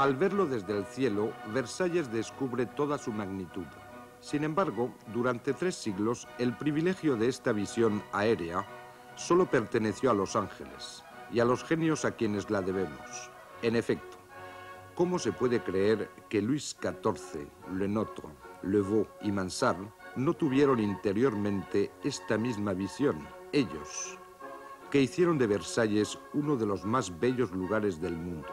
Al verlo desde el cielo, Versalles descubre toda su magnitud. Sin embargo, durante 3 siglos, el privilegio de esta visión aérea solo perteneció a los ángeles y a los genios a quienes la debemos. En efecto, ¿cómo se puede creer que Luis XIV, Le Nôtre, Le Vau y Mansart no tuvieron interiormente esta misma visión? Ellos, que hicieron de Versalles uno de los más bellos lugares del mundo.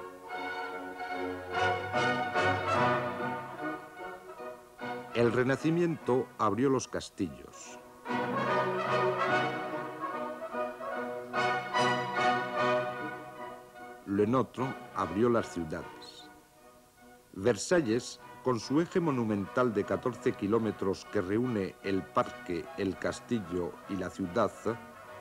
El Renacimiento abrió los castillos. Le Nôtre abrió las ciudades. Versalles, con su eje monumental de 14 kilómetros que reúne el parque, el castillo y la ciudad,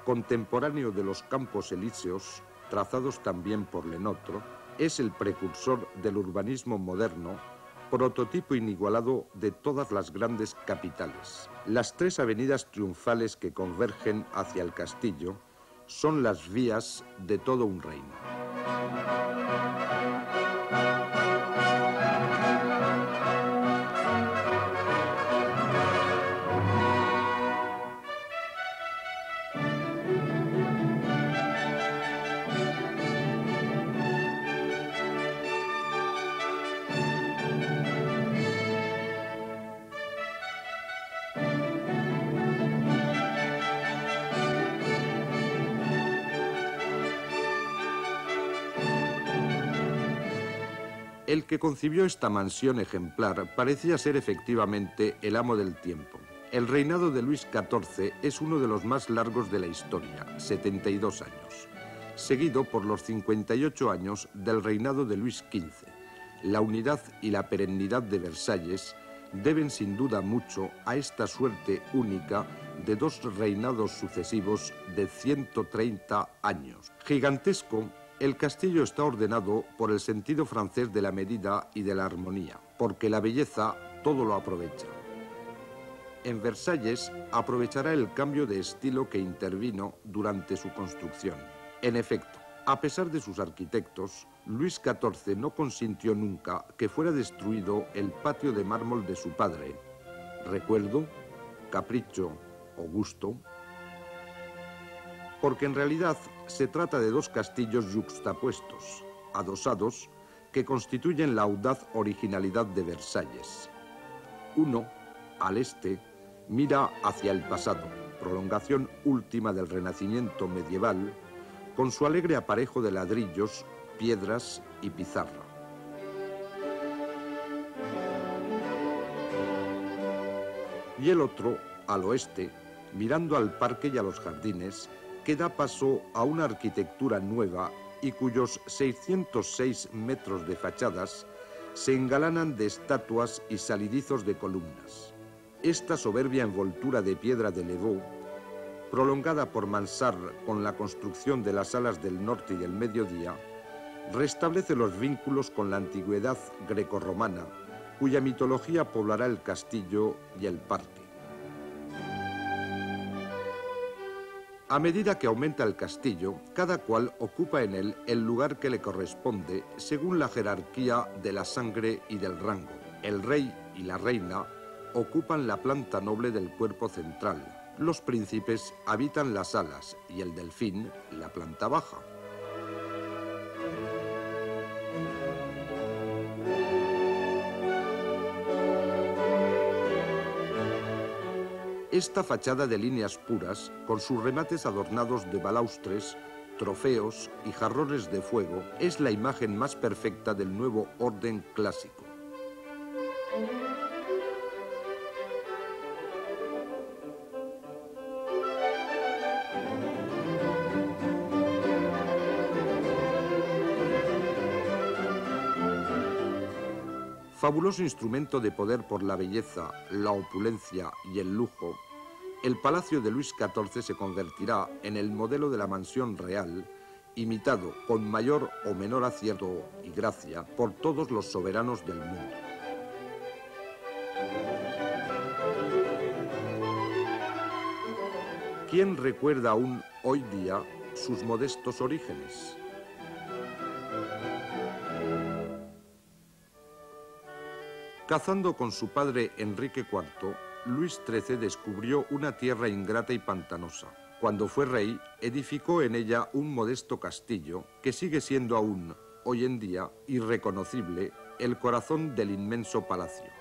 contemporáneo de los Campos Elíseos, trazados también por Le Nôtre, es el precursor del urbanismo moderno, prototipo inigualado de todas las grandes capitales. Las 3 avenidas triunfales que convergen hacia el castillo son las vías de todo un reino. El que concibió esta mansión ejemplar parecía ser efectivamente el amo del tiempo. El reinado de Luis XIV es uno de los más largos de la historia, 72 años, seguido por los 58 años del reinado de Luis XV. La unidad y la perennidad de Versalles deben sin duda mucho a esta suerte única de 2 reinados sucesivos de 130 años. Gigantesco, el castillo está ordenado por el sentido francés de la medida y de la armonía, porque la belleza todo lo aprovecha. En Versalles aprovechará el cambio de estilo que intervino durante su construcción. En efecto, a pesar de sus arquitectos, Luis XIV no consintió nunca que fuera destruido el patio de mármol de su padre. Recuerdo, capricho o gusto, porque en realidad se trata de 2 castillos yuxtapuestos, adosados, que constituyen la audaz originalidad de Versalles. Uno, al este, mira hacia el pasado, prolongación última del Renacimiento medieval, con su alegre aparejo de ladrillos, piedras y pizarra. Y el otro, al oeste, mirando al parque y a los jardines, que da paso a una arquitectura nueva y cuyos 606 metros de fachadas se engalanan de estatuas y salidizos de columnas. Esta soberbia envoltura de piedra de Le Vau, prolongada por Mansart con la construcción de las alas del norte y el mediodía, restablece los vínculos con la antigüedad grecorromana, cuya mitología poblará el castillo y el parque. A medida que aumenta el castillo, cada cual ocupa en él el lugar que le corresponde según la jerarquía de la sangre y del rango. El rey y la reina ocupan la planta noble del cuerpo central. Los príncipes habitan las alas y el delfín la planta baja. Esta fachada de líneas puras, con sus remates adornados de balaustres, trofeos y jarrones de fuego, es la imagen más perfecta del nuevo orden clásico. Fabuloso instrumento de poder por la belleza, la opulencia y el lujo, el palacio de Luis XIV se convertirá en el modelo de la mansión real, imitado con mayor o menor acierto y gracia por todos los soberanos del mundo. ¿Quién recuerda aún hoy día sus modestos orígenes? Cazando con su padre Enrique IV, Luis XIII descubrió una tierra ingrata y pantanosa. Cuando fue rey, edificó en ella un modesto castillo que sigue siendo aún, hoy en día, irreconocible, el corazón del inmenso palacio.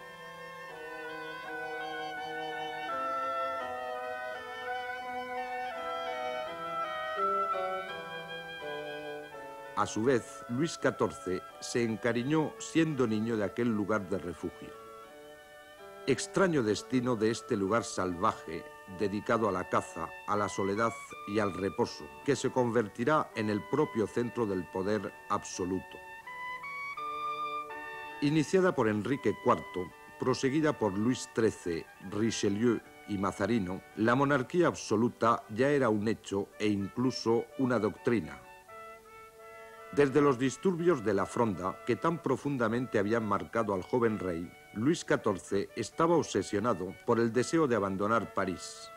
A su vez, Luis XIV se encariñó siendo niño de aquel lugar de refugio. Extraño destino de este lugar salvaje, dedicado a la caza, a la soledad y al reposo, que se convertirá en el propio centro del poder absoluto. Iniciada por Enrique IV, proseguida por Luis XIII, Richelieu y Mazarino, la monarquía absoluta ya era un hecho e incluso una doctrina. Desde los disturbios de la Fronda, que tan profundamente habían marcado al joven rey, Luis XIV estaba obsesionado por el deseo de abandonar París.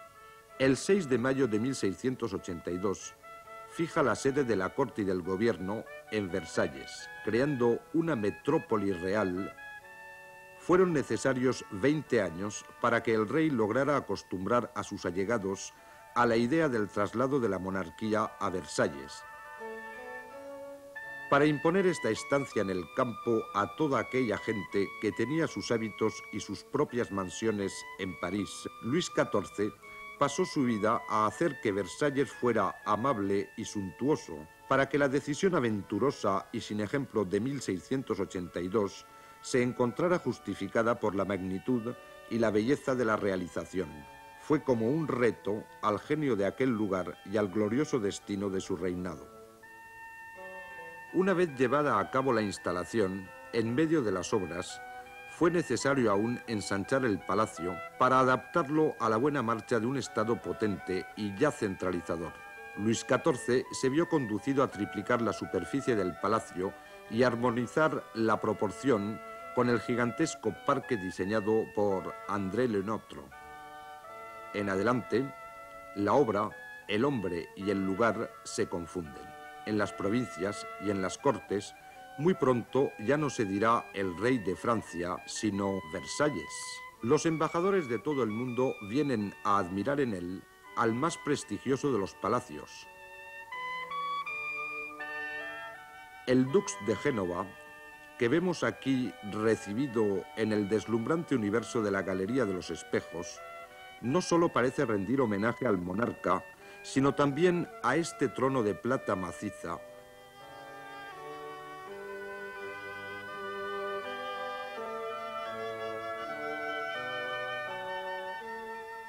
El 6 de mayo de 1682 fija la sede de la corte y del gobierno en Versalles, creando una metrópoli real. Fueron necesarios 20 años para que el rey lograra acostumbrar a sus allegados a la idea del traslado de la monarquía a Versalles. Para imponer esta estancia en el campo a toda aquella gente que tenía sus hábitos y sus propias mansiones en París, Luis XIV pasó su vida a hacer que Versalles fuera amable y suntuoso, para que la decisión aventurosa y sin ejemplo de 1682 se encontrara justificada por la magnitud y la belleza de la realización. Fue como un reto al genio de aquel lugar y al glorioso destino de su reinado. Una vez llevada a cabo la instalación, en medio de las obras, fue necesario aún ensanchar el palacio para adaptarlo a la buena marcha de un Estado potente y ya centralizador. Luis XIV se vio conducido a triplicar la superficie del palacio y armonizar la proporción con el gigantesco parque diseñado por André Le Nôtre. En adelante, la obra, el hombre y el lugar se confunden. En las provincias y en las cortes, muy pronto ya no se dirá el rey de Francia, sino Versalles. Los embajadores de todo el mundo vienen a admirar en él al más prestigioso de los palacios. El Dux de Génova, que vemos aquí recibido en el deslumbrante universo de la Galería de los Espejos, no solo parece rendir homenaje al monarca, sino también a este trono de plata maciza.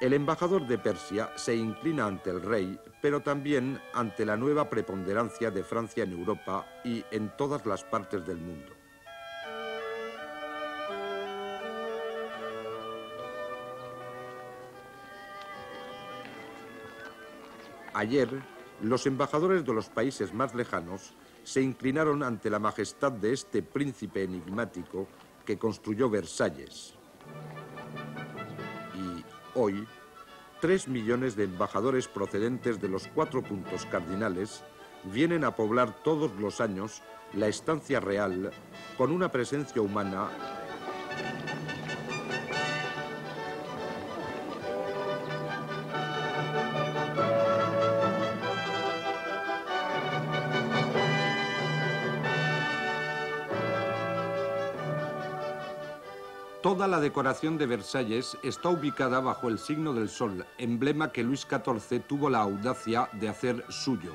El embajador de Persia se inclina ante el rey, pero también ante la nueva preponderancia de Francia en Europa y en todas las partes del mundo. Ayer, los embajadores de los países más lejanos se inclinaron ante la majestad de este príncipe enigmático que construyó Versalles. Y hoy, 3 millones de embajadores procedentes de los 4 puntos cardinales vienen a poblar todos los años la estancia real con una presencia humana Toda la decoración de Versalles está ubicada bajo el signo del sol, emblema que Luis XIV tuvo la audacia de hacer suyo.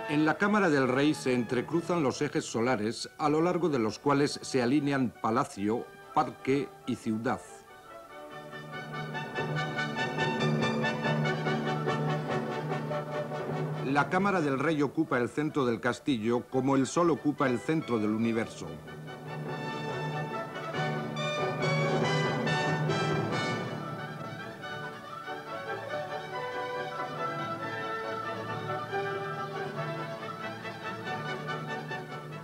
En la Cámara del Rey se entrecruzan los ejes solares, a lo largo de los cuales se alinean palacio, parque y ciudad. La Cámara del Rey ocupa el centro del castillo como el sol ocupa el centro del universo.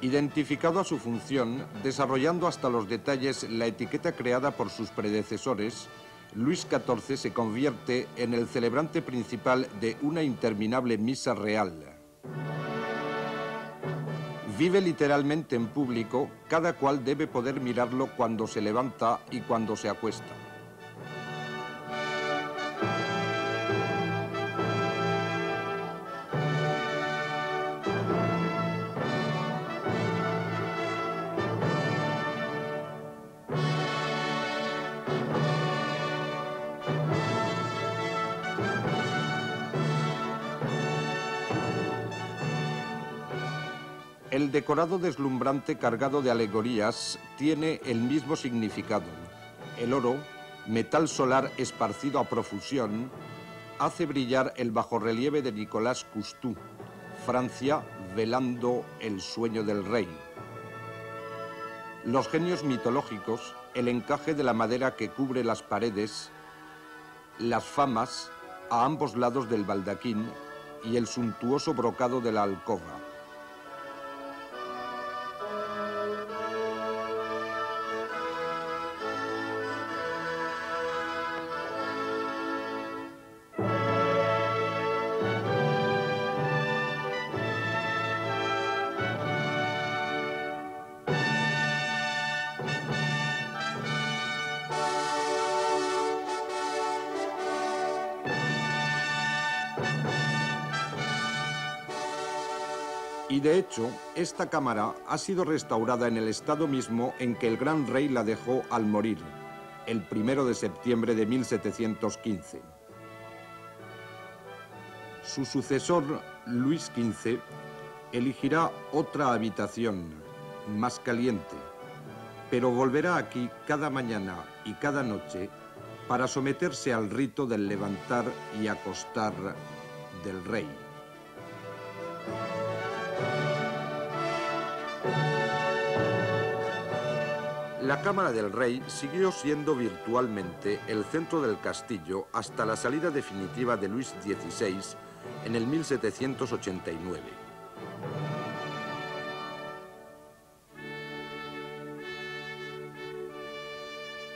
Identificado a su función, desarrollando hasta los detalles la etiqueta creada por sus predecesores, Luis XIV se convierte en el celebrante principal de una interminable misa real. Vive literalmente en público, cada cual debe poder mirarlo cuando se levanta y cuando se acuesta. El decorado deslumbrante cargado de alegorías tiene el mismo significado. El oro, metal solar esparcido a profusión, hace brillar el bajorrelieve de Nicolas Cousteau, Francia velando el sueño del rey. Los genios mitológicos, el encaje de la madera que cubre las paredes, las famas a ambos lados del baldaquín y el suntuoso brocado de la alcoba. Y de hecho, esta cámara ha sido restaurada en el estado mismo en que el gran rey la dejó al morir, el 1 de septiembre de 1715. Su sucesor, Luis XV, elegirá otra habitación, más caliente, pero volverá aquí cada mañana y cada noche para someterse al rito del levantar y acostar del rey. La Cámara del Rey siguió siendo virtualmente el centro del castillo hasta la salida definitiva de Luis XVI en el 1789.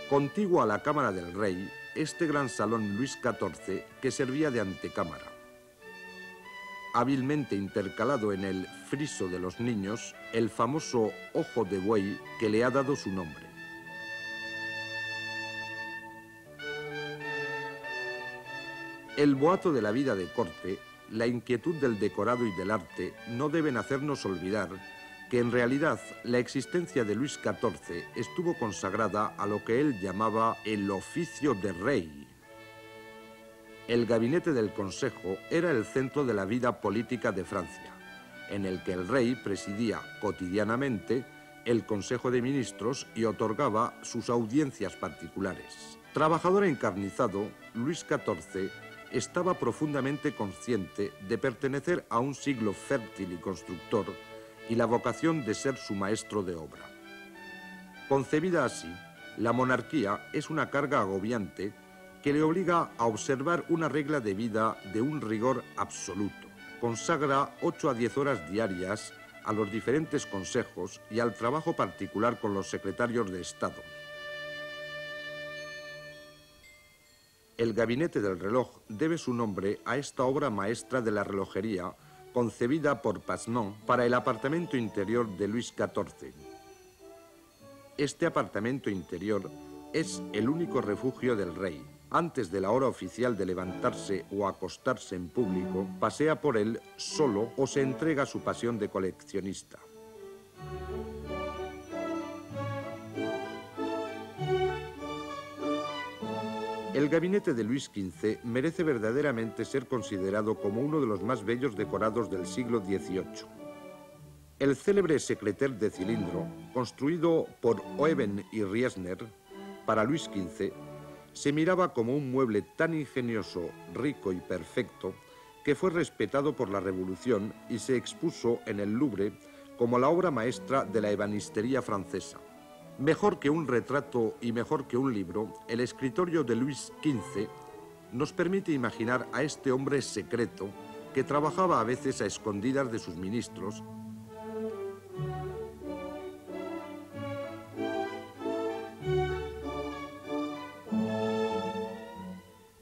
Contiguo a la Cámara del Rey, este gran salón Luis XIV que servía de antecámara. Hábilmente intercalado en el friso de los niños, el famoso ojo de buey que le ha dado su nombre. El boato de la vida de corte, la inquietud del decorado y del arte no deben hacernos olvidar que en realidad la existencia de Luis XIV estuvo consagrada a lo que él llamaba el oficio de rey. El gabinete del Consejo era el centro de la vida política de Francia, en el que el rey presidía cotidianamente el Consejo de Ministros y otorgaba sus audiencias particulares. Trabajador encarnizado, Luis XIV estaba profundamente consciente de pertenecer a un siglo fértil y constructor y la vocación de ser su maestro de obra. Concebida así, la monarquía es una carga agobiante que le obliga a observar una regla de vida de un rigor absoluto. Consagra 8 a 10 horas diarias a los diferentes consejos y al trabajo particular con los secretarios de Estado. El gabinete del reloj debe su nombre a esta obra maestra de la relojería concebida por Passenon para el apartamento interior de Luis XIV. Este apartamento interior es el único refugio del rey. Antes de la hora oficial de levantarse o acostarse en público, pasea por él solo o se entrega a su pasión de coleccionista. El gabinete de Luis XV merece verdaderamente ser considerado como uno de los más bellos decorados del siglo XVIII. El célebre secretaire de cilindro, construido por Oeben y Riesner para Luis XV, se miraba como un mueble tan ingenioso, rico y perfecto que fue respetado por la Revolución y se expuso en el Louvre como la obra maestra de la ebanistería francesa. Mejor que un retrato y mejor que un libro, el escritorio de Luis XV nos permite imaginar a este hombre secreto que trabajaba a veces a escondidas de sus ministros.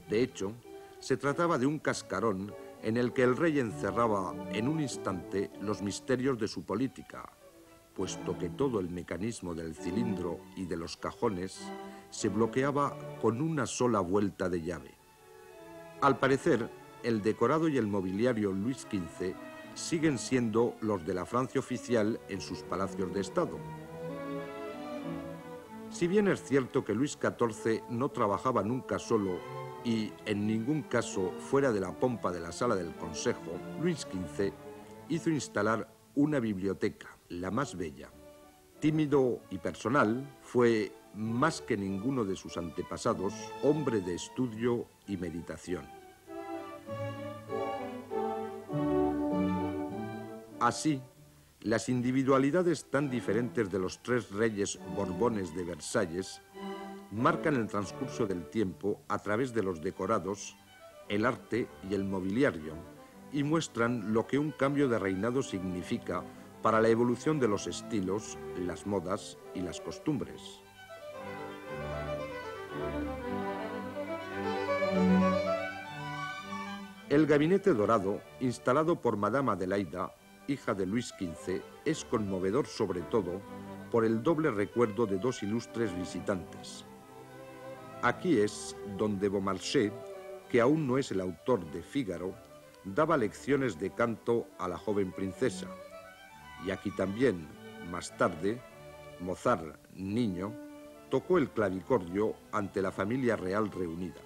De hecho, se trataba de un cascarón en el que el rey encerraba en un instante los misterios de su política, puesto que todo el mecanismo del cilindro y de los cajones se bloqueaba con una sola vuelta de llave. Al parecer, el decorado y el mobiliario Luis XV siguen siendo los de la Francia oficial en sus palacios de Estado. Si bien es cierto que Luis XIV no trabajaba nunca solo y en ningún caso fuera de la pompa de la sala del Consejo, Luis XV hizo instalar una biblioteca, la más bella. Tímido y personal, fue, más que ninguno de sus antepasados, hombre de estudio y meditación. Así, las individualidades tan diferentes de los tres reyes borbones de Versalles marcan el transcurso del tiempo a través de los decorados, el arte y el mobiliario, y muestran lo que un cambio de reinado significa para la evolución de los estilos, las modas y las costumbres. El gabinete dorado, instalado por Madame Adelaida, hija de Luis XV, es conmovedor sobre todo por el doble recuerdo de dos ilustres visitantes. Aquí es donde Beaumarchais, que aún no es el autor de Fígaro, daba lecciones de canto a la joven princesa. Y aquí también, más tarde, Mozart, niño, tocó el clavicordio ante la familia real reunida.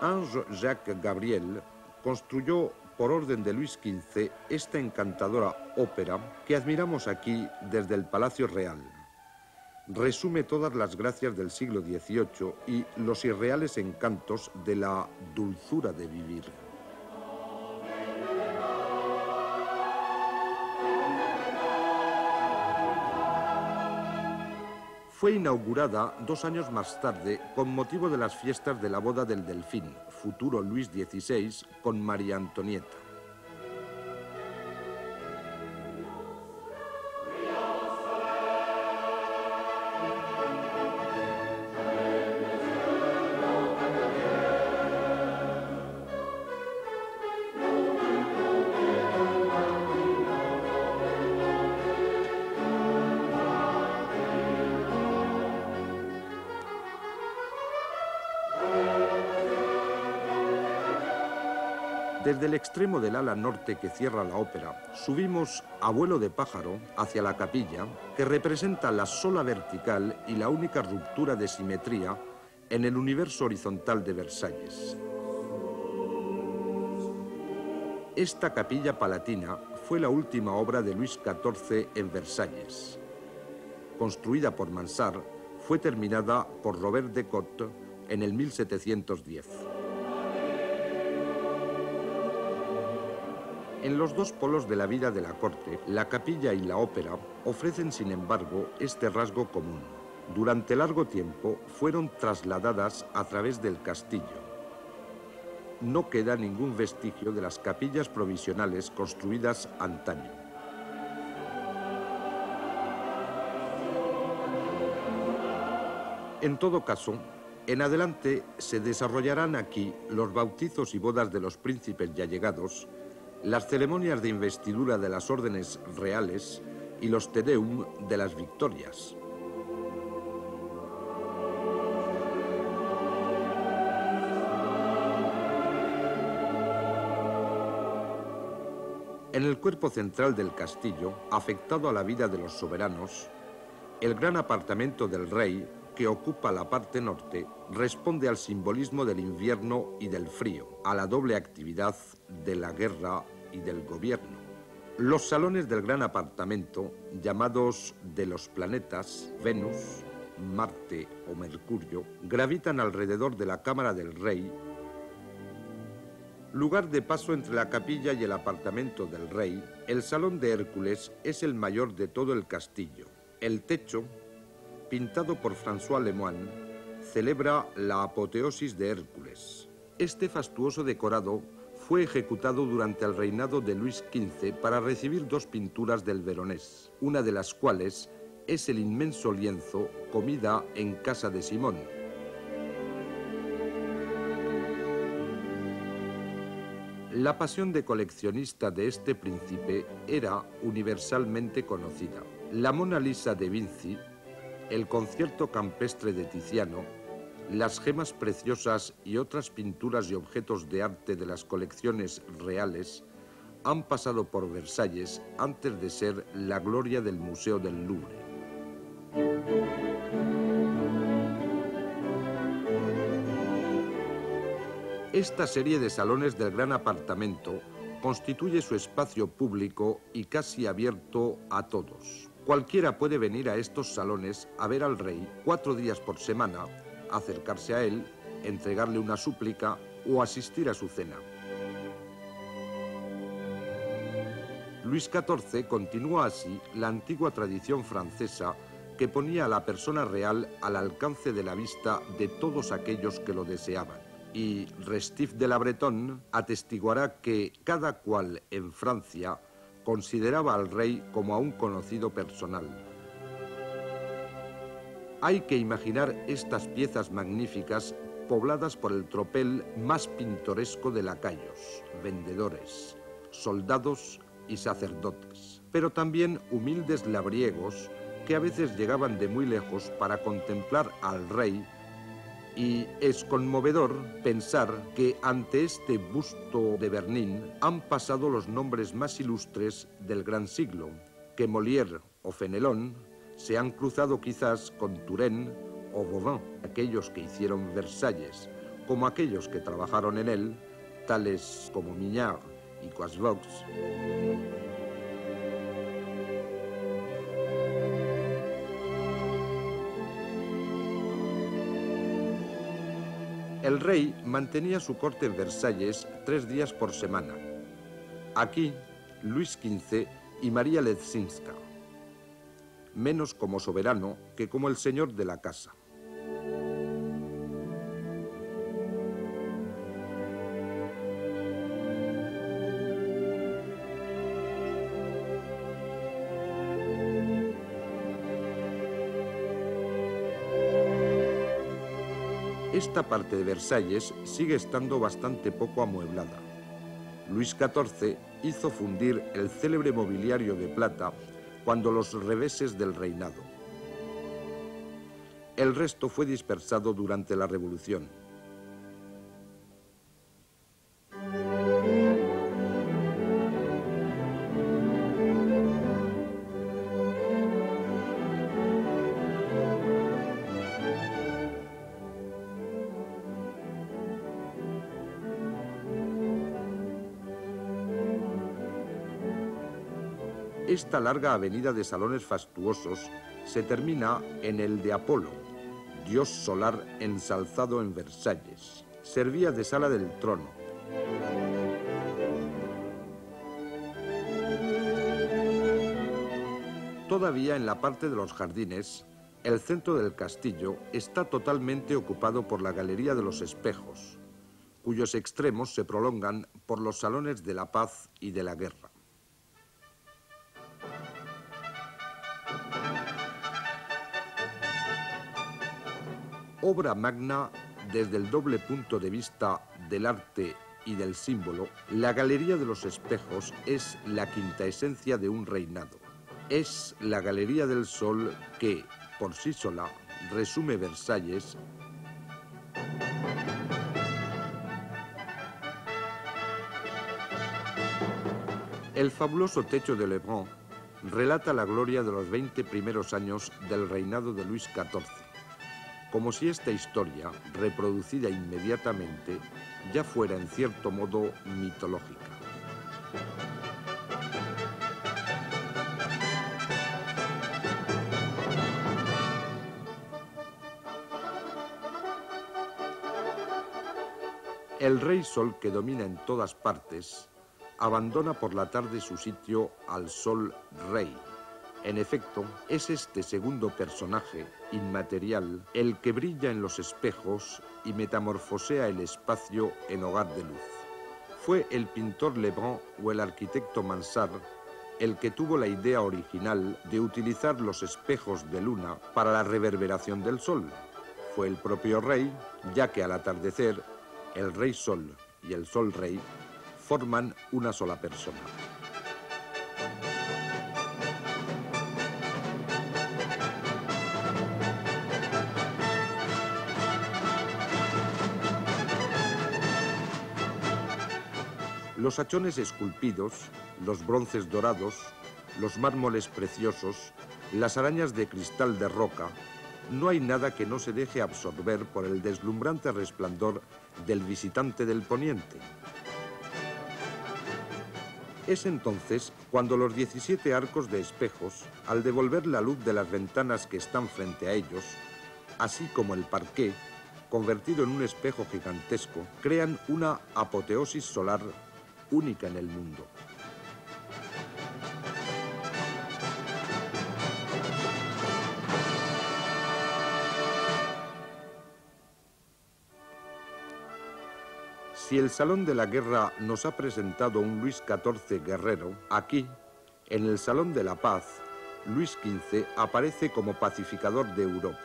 Ange-Jacques Gabriel construyó, por orden de Luis XV, esta encantadora ópera que admiramos aquí desde el Palacio Real. Resume todas las gracias del siglo XVIII y los irreales encantos de la dulzura de vivir. Fue inaugurada 2 años más tarde con motivo de las fiestas de la boda del Delfín, futuro Luis XVI, con María Antonieta. Desde el extremo del ala norte que cierra la ópera, subimos a vuelo de pájaro hacia la capilla, que representa la sola vertical y la única ruptura de simetría en el universo horizontal de Versalles. Esta capilla palatina fue la última obra de Luis XIV en Versalles. Construida por Mansart, fue terminada por Robert de Cotte en el 1710. En los dos polos de la vida de la corte, la capilla y la ópera ofrecen, sin embargo, este rasgo común. Durante largo tiempo fueron trasladadas a través del castillo. No queda ningún vestigio de las capillas provisionales construidas antaño. En todo caso, en adelante se desarrollarán aquí los bautizos y bodas de los príncipes y allegados, las ceremonias de investidura de las órdenes reales y los Te Deum de las victorias. En el cuerpo central del castillo, afectado a la vida de los soberanos, el gran apartamento del rey, que ocupa la parte norte, responde al simbolismo del invierno y del frío, a la doble actividad de la guerra y del gobierno. Los salones del gran apartamento, llamados de los planetas, Venus, Marte o Mercurio, gravitan alrededor de la cámara del rey, lugar de paso entre la capilla y el apartamento del rey. El salón de Hércules es el mayor de todo el castillo. El techo, pintado por François Lemoine, celebra la apoteosis de Hércules. Este fastuoso decorado fue ejecutado durante el reinado de Luis XV para recibir 2 pinturas del Veronés, una de las cuales es el inmenso lienzo Comida en casa de Simón. La pasión de coleccionista de este príncipe era universalmente conocida. La Mona Lisa de Vinci, el concierto campestre de Tiziano, las gemas preciosas y otras pinturas y objetos de arte de las colecciones reales han pasado por Versalles antes de ser la gloria del Museo del Louvre. Esta serie de salones del gran apartamento constituye su espacio público y casi abierto a todos. Cualquiera puede venir a estos salones a ver al rey 4 días por semana, acercarse a él, entregarle una súplica o asistir a su cena. Luis XIV continúa así la antigua tradición francesa que ponía a la persona real al alcance de la vista de todos aquellos que lo deseaban. Y Restif de la Bretonne atestiguará que cada cual en Francia consideraba al rey como a un conocido personal. Hay que imaginar estas piezas magníficas pobladas por el tropel más pintoresco de lacayos, vendedores, soldados y sacerdotes, pero también humildes labriegos que a veces llegaban de muy lejos para contemplar al rey, y es conmovedor pensar que ante este busto de Bernin han pasado los nombres más ilustres del gran siglo, que Molière o Fenelón se han cruzado quizás con Turenne o Vauban, aquellos que hicieron Versalles, como aquellos que trabajaron en él, tales como Mignard y Coisvox. El rey mantenía su corte en Versalles 3 días por semana. Aquí, Luis XV y María Leczinska, menos como soberano que como el señor de la casa. Esta parte de Versalles sigue estando bastante poco amueblada. Luis XIV hizo fundir el célebre mobiliario de plata cuando los reveses del reinado. El resto fue dispersado durante la Revolución. Esta larga avenida de salones fastuosos se termina en el de Apolo, dios solar ensalzado en Versalles. Servía de sala del trono. Todavía en la parte de los jardines, el centro del castillo está totalmente ocupado por la Galería de los Espejos, cuyos extremos se prolongan por los salones de la paz y de la guerra. Obra magna desde el doble punto de vista del arte y del símbolo, la Galería de los Espejos es la quinta esencia de un reinado. Es la Galería del Sol que, por sí sola, resume Versalles. El fabuloso techo de Lebrun relata la gloria de los 20 primeros años del reinado de Luis XIV, como si esta historia, reproducida inmediatamente, ya fuera en cierto modo mitológica. El rey sol, que domina en todas partes, abandona por la tarde su sitio al sol rey. En efecto, es este segundo personaje, inmaterial, el que brilla en los espejos y metamorfosea el espacio en hogar de luz. Fue el pintor Lebrun o el arquitecto Mansart el que tuvo la idea original de utilizar los espejos de luna para la reverberación del sol. Fue el propio rey, ya que al atardecer, el rey sol y el sol rey forman una sola persona. Los hachones esculpidos, los bronces dorados, los mármoles preciosos, las arañas de cristal de roca, no hay nada que no se deje absorber por el deslumbrante resplandor del visitante del poniente. Es entonces cuando los 17 arcos de espejos, al devolver la luz de las ventanas que están frente a ellos, así como el parqué, convertido en un espejo gigantesco, crean una apoteosis solar única en el mundo. Si el Salón de la Guerra nos ha presentado un Luis XIV guerrero, aquí, en el Salón de la Paz, Luis XV aparece como pacificador de Europa.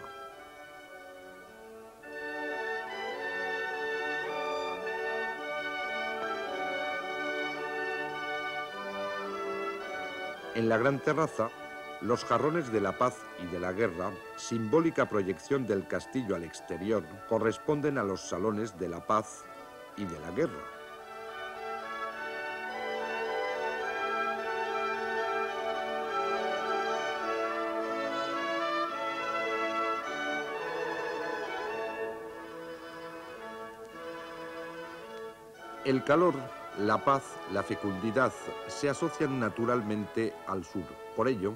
En la gran terraza, los jarrones de la paz y de la guerra, simbólica proyección del castillo al exterior, corresponden a los salones de la paz y de la guerra. El calor, la paz, la fecundidad se asocian naturalmente al sur. Por ello,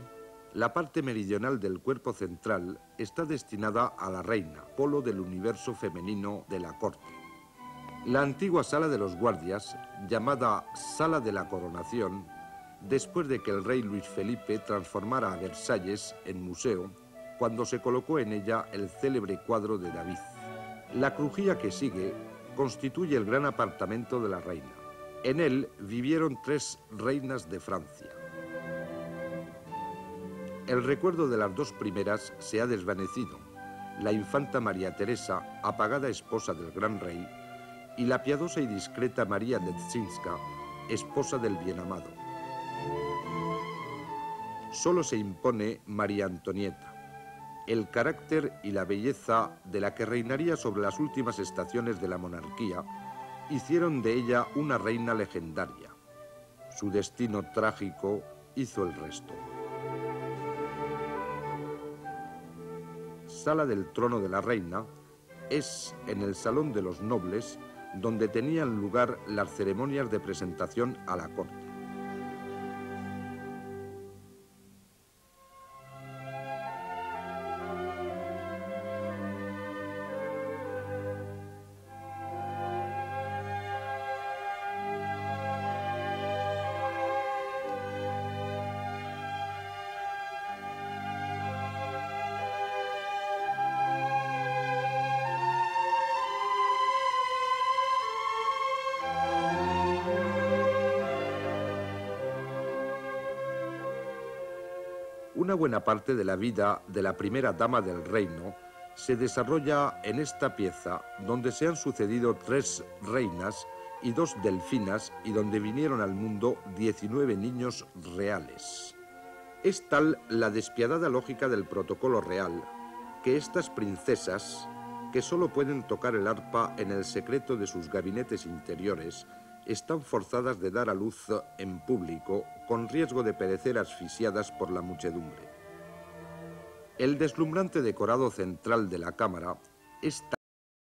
la parte meridional del cuerpo central está destinada a la reina, polo del universo femenino de la corte. La antigua sala de los guardias, llamada Sala de la Coronación, después de que el rey Luis Felipe transformara a Versalles en museo, cuando se colocó en ella el célebre cuadro de David. La crujía que sigue constituye el gran apartamento de la reina. En él vivieron 3 reinas de Francia. El recuerdo de las 2 primeras se ha desvanecido. La infanta María Teresa, apagada esposa del gran rey, y la piadosa y discreta María Leczinska, esposa del bienamado. Solo se impone María Antonieta, el carácter y la belleza de la que reinaría sobre las últimas estaciones de la monarquía hicieron de ella una reina legendaria. Su destino trágico hizo el resto. Sala del trono de la reina es en el Salón de los Nobles donde tenían lugar las ceremonias de presentación a la corte. Una buena parte de la vida de la primera dama del reino se desarrolla en esta pieza, donde se han sucedido 3 reinas y 2 delfinas y donde vinieron al mundo 19 niños reales. Es tal la despiadada lógica del protocolo real que estas princesas, que solo pueden tocar el arpa en el secreto de sus gabinetes interiores, están forzadas de dar a luz en público con riesgo de perecer asfixiadas por la muchedumbre. El deslumbrante decorado central de la cámara es